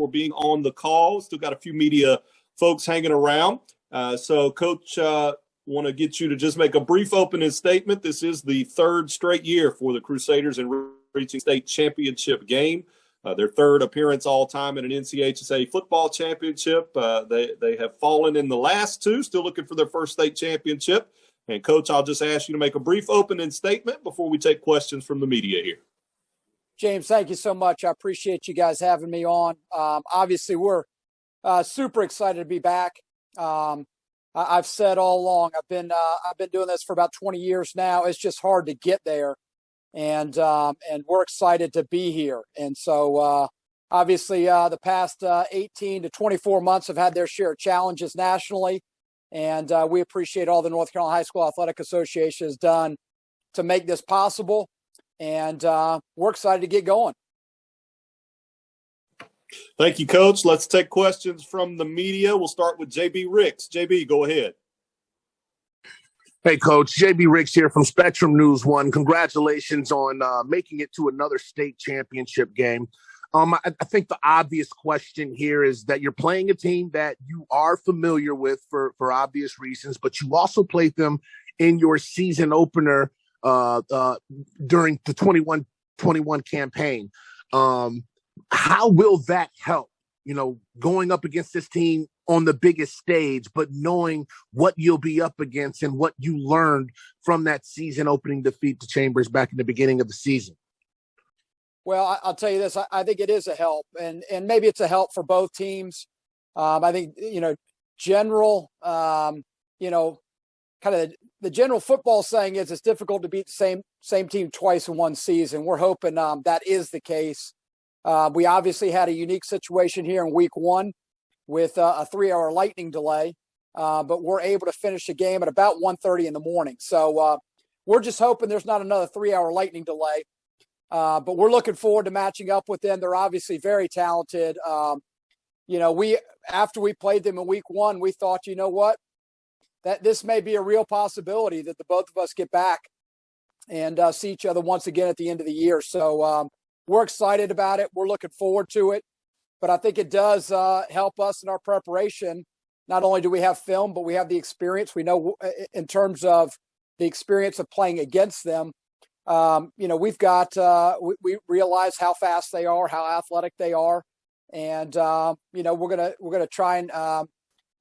being on the call. Still got a few media folks hanging around. So, Coach, want to get you to just make a brief opening statement. This is the third straight year for the Crusaders in reaching state championship game. Their third appearance all time in an NCHSAA Football Championship. They have fallen in the last two, still looking for their first state championship. And, Coach, I'll just ask you to make a brief opening statement before we take questions from the media here. James, thank you so much. I appreciate you guys having me on. Obviously, we're super excited to be back. I've said all along, I've been doing this for about 20 years now. It's just hard to get there, and we're excited to be here. And so, obviously, the past 18 to 24 months have had their share of challenges nationally, and we appreciate all the North Carolina High School Athletic Association has done to make this possible. And we're excited to get going. Thank you, Coach. Let's take questions from the media. We'll start with JB Ricks. JB, go ahead. Hey, Coach. JB Ricks here from Spectrum News 1. Congratulations on making it to another state championship game. I think the obvious question here is that you're playing a team that you are familiar with for obvious reasons, but you also played them in your season opener during the 21 campaign. How will that help, going up against this team on the biggest stage, but knowing what you'll be up against and what you learned from that season opening defeat to Chambers back in the beginning of the season? Well, I'll tell you this, I think it is a help, and maybe it's a help for both teams. I think, general, kind of the general football saying is it's difficult to beat the same team twice in one season. We're hoping that is the case. We obviously had a unique situation here in week one with a 3-hour lightning delay, but we're able to finish the game at about 1:30 in the morning. So we're just hoping there's not another 3-hour lightning delay, but we're looking forward to matching up with them. They're obviously very talented. After we played them in week one, we thought, you know what? That this may be a real possibility that the both of us get back and see each other once again at the end of the year. So we're excited about it. We're looking forward to it. But I think it does help us in our preparation. Not only do we have film, but we have the experience. We know in terms of the experience of playing against them, we've got we realize how fast they are, how athletic they are. And, we're gonna try and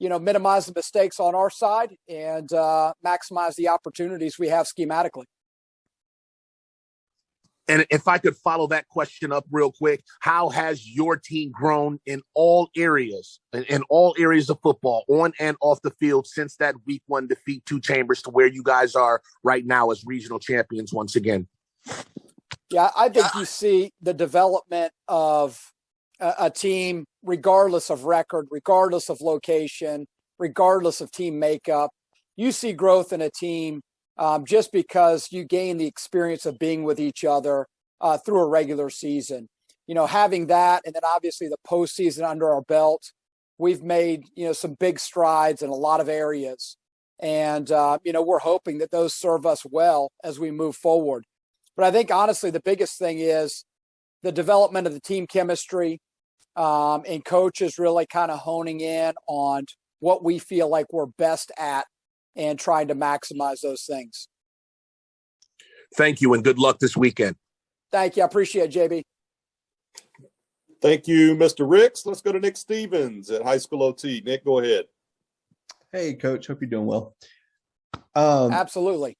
minimize the mistakes on our side and maximize the opportunities we have schematically. And if I could follow that question up real quick, how has your team grown in all areas of football, on and off the field, since that week one defeat to Chambers to where you guys are right now as regional champions once again? Yeah, I think you see the development of a team, regardless of record, regardless of location, regardless of team makeup. You see growth in a team just because you gain the experience of being with each other through a regular season. Having that, and then obviously the postseason under our belt, we've made, some big strides in a lot of areas. And, we're hoping that those serve us well as we move forward. But I think, honestly, the biggest thing is the development of the team chemistry, and coaches really kind of honing in on what we feel like we're best at and trying to maximize those things. Thank you, and good luck this weekend. Thank you. I appreciate it, JB. Thank you, Mr. Ricks. Let's go to Nick Stevens at High School OT. Nick, go ahead. Hey, Coach. Hope you're doing well. Absolutely.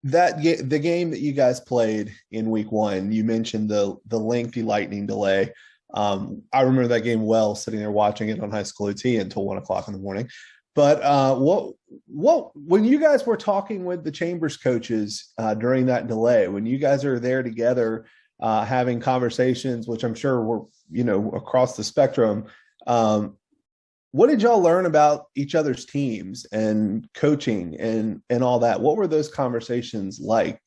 The game that you guys played in week one, you mentioned the lengthy lightning delay. I remember that game well, sitting there watching it on High School OT until 1:00 in the morning. But when you guys were talking with the Chambers coaches during that delay, when you guys are there together having conversations, which I'm sure were across the spectrum, what did y'all learn about each other's teams and coaching and all that? What were those conversations like?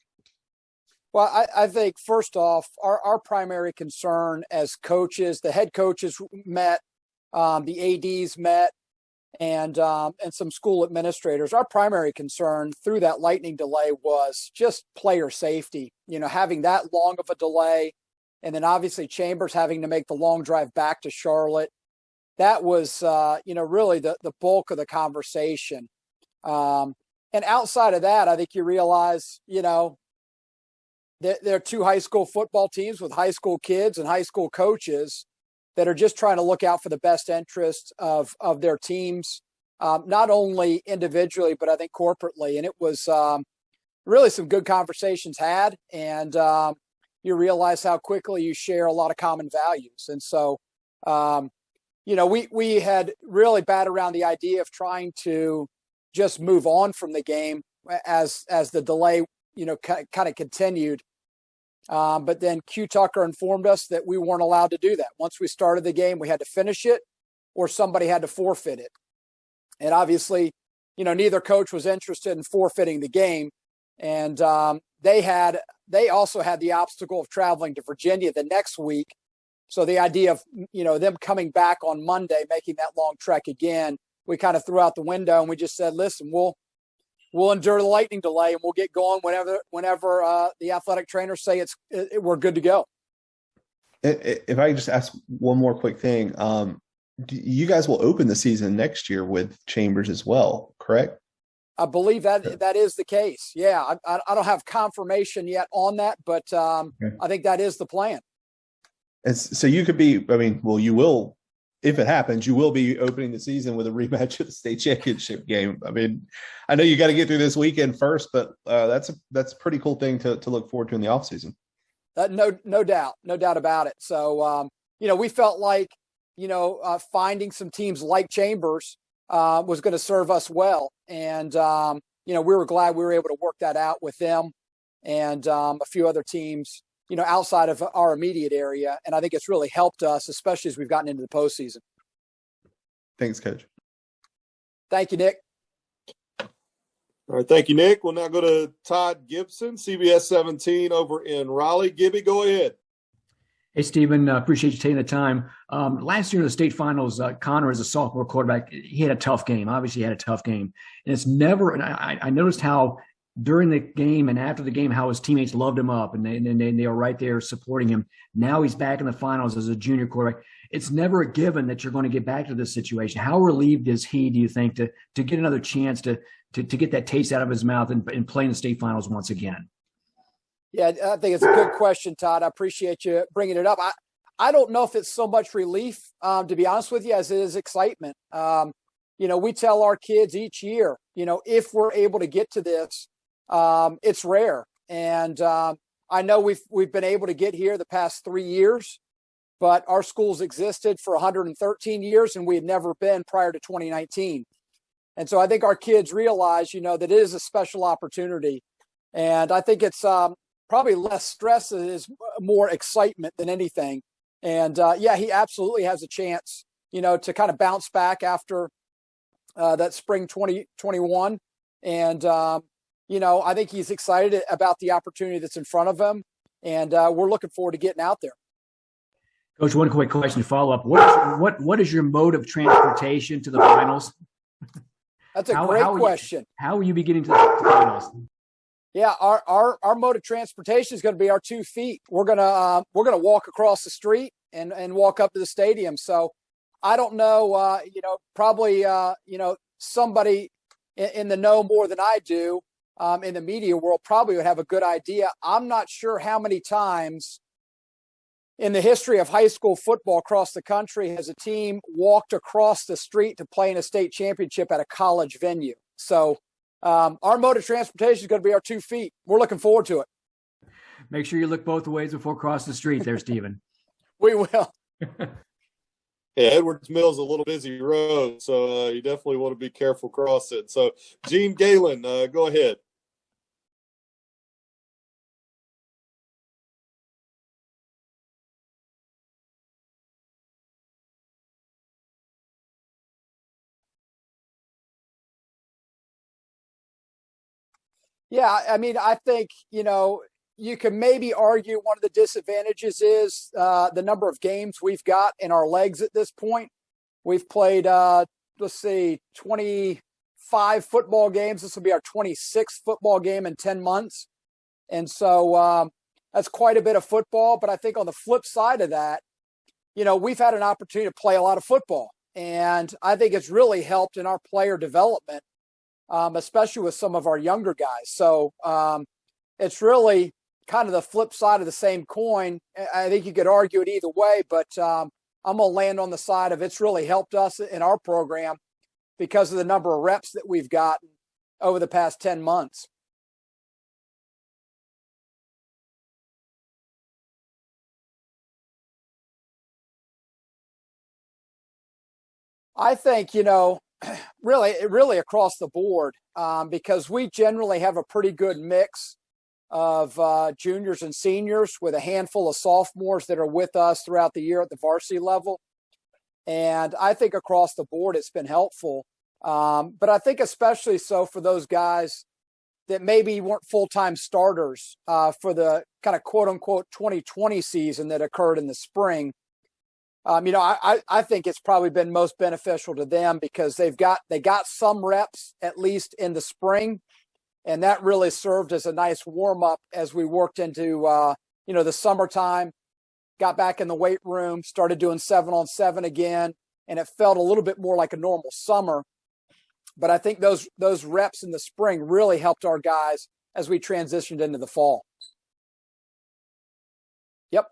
Well, I think first off, our primary concern as coaches, the head coaches met, the ADs met, and some school administrators. Our primary concern through that lightning delay was just player safety. Having that long of a delay, and then obviously Chambers having to make the long drive back to Charlotte. that was, really the bulk of the conversation. And outside of that, I think you realize, there are two high school football teams with high school kids and high school coaches that are just trying to look out for the best interests of their teams, not only individually, but I think corporately. And it was really some good conversations had, and you realize how quickly you share a lot of common values. And so, we had really batted around the idea of trying to just move on from the game as the delay, kind of continued. But then Q Tucker informed us that we weren't allowed to do that. Once we started the game, we had to finish it or somebody had to forfeit it. And obviously, neither coach was interested in forfeiting the game. And they also had the obstacle of traveling to Virginia the next week. So the idea of, them coming back on Monday, making that long trek again, we kind of threw out the window, and we just said, listen, we'll endure the lightning delay and we'll get going whenever the athletic trainers say we're good to go. If I could just ask one more quick thing, you guys will open the season next year with Chambers as well, correct? I believe that is the case. Yeah, I don't have confirmation yet on that, but okay. I think that is the plan. So you could be, you will, if it happens, you will be opening the season with a rematch of the state championship game. I know you got to get through this weekend first, but that's a pretty cool thing to look forward to in the offseason. No doubt about it. So, we felt like, finding some teams like Chambers was going to serve us well. And, we were glad we were able to work that out with them and a few other teams, outside of our immediate area. And I think it's really helped us, especially as we've gotten into the postseason. Thanks, Coach. Thank you, Nick. All right. Thank you, Nick. We'll now go to Todd Gibson, CBS 17 over in Raleigh. Gibby, go ahead. Hey, Steven, appreciate you taking the time. Last year in the state finals, Connor, as a sophomore quarterback, he had a tough game. Obviously, he had a tough game. And it's never – and I noticed how during the game and after the game, how his teammates loved him up, and they were right there supporting him. Now he's back in the finals as a junior quarterback. It's never a given that you're going to get back to this situation. How relieved is he, do you think, to get another chance to get that taste out of his mouth and play in the state finals once again? Yeah, I think it's a good question, Todd. I appreciate you bringing it up. I don't know if it's so much relief, to be honest with you, as it is excitement. We tell our kids each year, if we're able to get to this, it's rare. And I know we've been able to get here the past 3 years, but our school's existed for 113 years, and we had never been prior to 2019. And so I think our kids realize, that it is a special opportunity. And I think it's probably less stress, it is more excitement than anything. And he absolutely has a chance, to kind of bounce back after that spring 2021. And, I think he's excited about the opportunity that's in front of him. And we're looking forward to getting out there. Coach, one quick question to follow up. What is your mode of transportation to the finals? That's a great question. How will you be getting to the finals? Yeah, our mode of transportation is going to be our 2 feet. We're gonna walk across the street and walk up to the stadium. So I don't know, probably somebody in the know more than I do in the media world probably would have a good idea. I'm not sure how many times in the history of high school football across the country has a team walked across the street to play in a state championship at a college venue. So our mode of transportation is going to be our 2 feet. We're looking forward to it. Make sure you look both ways before crossing the street there, Steven. We will. Yeah, Edwards Mills is a little busy road, so you definitely want to be careful crossing. So, Gene Galen, go ahead. Yeah, I think, you can maybe argue one of the disadvantages is the number of games we've got in our legs at this point. We've played, 25 football games. This will be our 26th football game in 10 months. And so that's quite a bit of football. But I think on the flip side of that, we've had an opportunity to play a lot of football. And I think it's really helped in our player development, especially with some of our younger guys. So it's really kind of the flip side of the same coin. I think you could argue it either way, but I'm going to land on the side of it's really helped us in our program because of the number of reps that we've gotten over the past 10 months. I think, really across the board, because we generally have a pretty good mix of juniors and seniors with a handful of sophomores that are with us throughout the year at the varsity level. And I think across the board, it's been helpful. But I think especially so for those guys that maybe weren't full-time starters for the kind of quote-unquote 2020 season that occurred in the spring. I think it's probably been most beneficial to them because they got some reps at least in the spring, and that really served as a nice warm-up as we worked into the summertime, got back in the weight room, started doing 7-on-7 again, and it felt a little bit more like a normal summer. But I think those reps in the spring really helped our guys as we transitioned into the fall. Yep.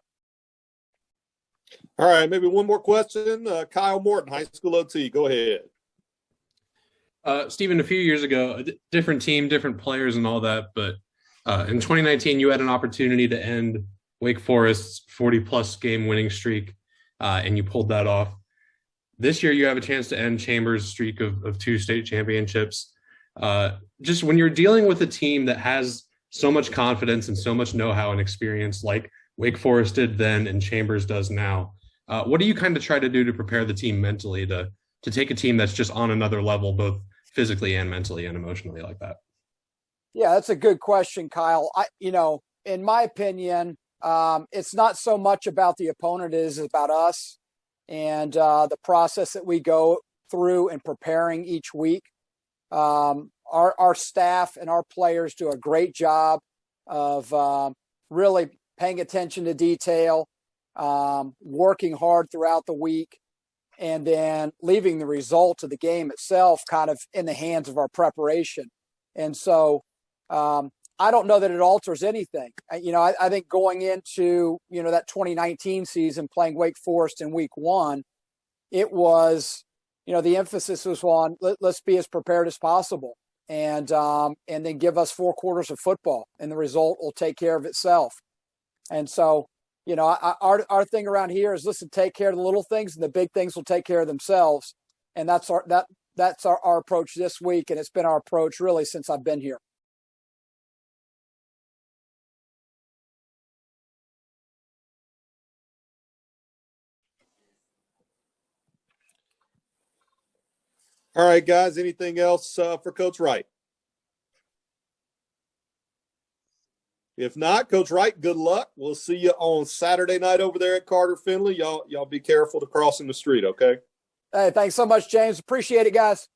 All right, maybe one more question. Kyle Morton, high school OT. Go ahead. Steven, a few years ago, a different team, different players and all that, but in 2019, you had an opportunity to end Wake Forest's 40-plus game winning streak, and you pulled that off. This year, you have a chance to end Chambers' streak of 2 state championships. Just when you're dealing with a team that has so much confidence and so much know-how and experience like Wake Forest did then and Chambers does now, what do you kind of try to do to prepare the team mentally to take a team that's just on another level, both physically and mentally and emotionally like that? Yeah, that's a good question, Kyle. In my opinion, it's not so much about the opponent, it is about us and the process that we go through in preparing each week. Our staff and our players do a great job of really paying attention to detail, working hard throughout the week, and then leaving the result of the game itself kind of in the hands of our preparation. And so I don't know that it alters anything. I think going into, that 2019 season playing Wake Forest in week 1, it was, the emphasis was on let's be as prepared as possible and then give us 4 quarters of football and the result will take care of itself. And so, our thing around here is listen, take care of the little things and the big things will take care of themselves. And that's our approach this week. And it's been our approach really since I've been here. All right, guys, anything else for Coach Wright? If not, Coach Wright, good luck. We'll see you on Saturday night over there at Carter Finley. Y'all be careful to crossing the street, okay? Hey, thanks so much, James. Appreciate it, guys.